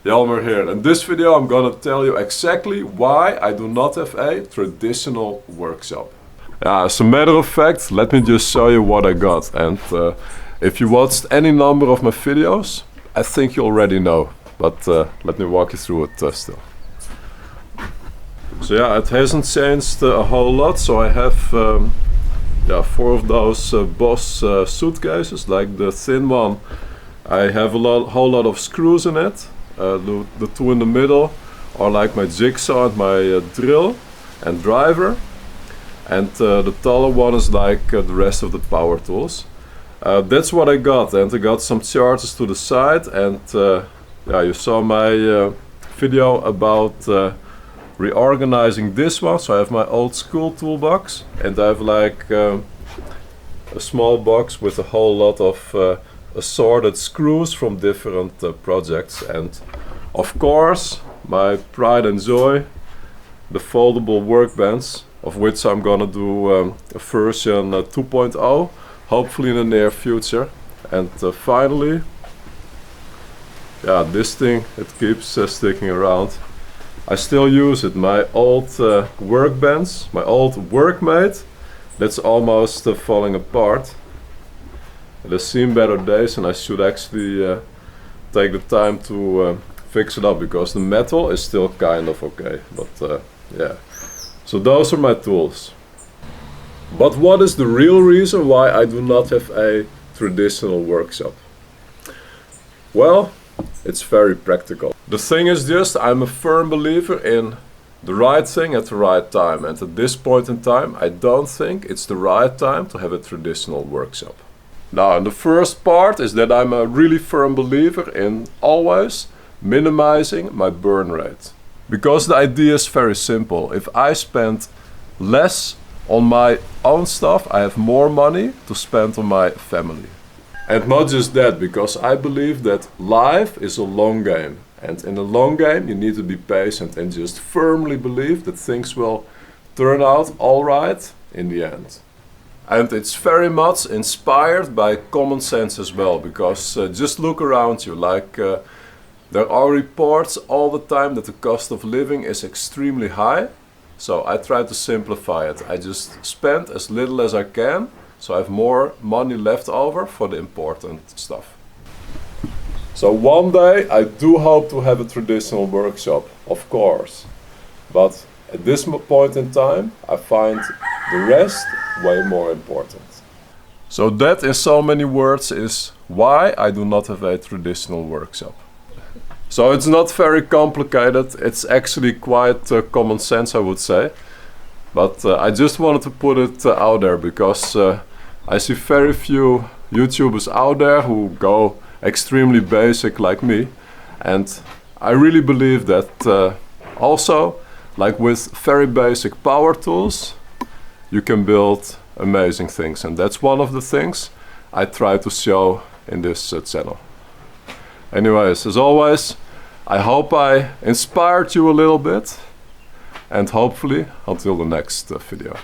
Jelmer here. In this video I'm gonna tell you exactly why I do not have a traditional workshop. As a matter of fact, let me just show you what I got. And if you watched any number of my videos, I think you already know. But let me walk you through it still. So yeah, it hasn't changed a whole lot. So I have 4 of those Boss suitcases, like the thin one. I have a whole lot of screws in it. The 2 in the middle are like my jigsaw and my drill and driver. And the taller one is like the rest of the power tools. That's what I got, and I got some charges to the side. And you saw my video about reorganizing this one. So I have my old school toolbox, and I have like a small box with a whole lot of assorted screws from different projects, and of course my pride and joy, the foldable workbench, of which I'm gonna do a version 2.0 hopefully in the near future. And finally, this thing, it keeps sticking around. I still use it, my old workbench, my old workmate, that's almost falling apart. It has seen better days, and I should actually take the time to fix it up, because the metal is still kind of okay. But so those are my tools. But what is the real reason why I do not have a traditional workshop? Well, it's very practical. The thing is just, I'm a firm believer in the right thing at the right time, and at this point in time I don't think it's the right time to have a traditional workshop. Now, the first part is that I'm a really firm believer in always minimizing my burn rate. Because the idea is very simple. If I spend less on my own stuff, I have more money to spend on my family. And not just that, because I believe that life is a long game. And in a long game you need to be patient and just firmly believe that things will turn out alright in the end. And it's very much inspired by common sense as well, because just look around you, like there are reports all the time that the cost of living is extremely high. So I try to simplify it. I just spend as little as I can, so I have more money left over for the important stuff. So one day I do hope to have a traditional workshop, of course. But at this point in time, I find the rest way more important. So that, in so many words, is why I do not have a traditional workshop. So it's not very complicated, it's actually quite common sense, I would say. But I just wanted to put it out there, because I see very few YouTubers out there who go extremely basic like me. And I really believe that also, like with very basic power tools, you can build amazing things. And that's one of the things I try to show in this channel. Anyways, as always, I hope I inspired you a little bit, and hopefully until the next video.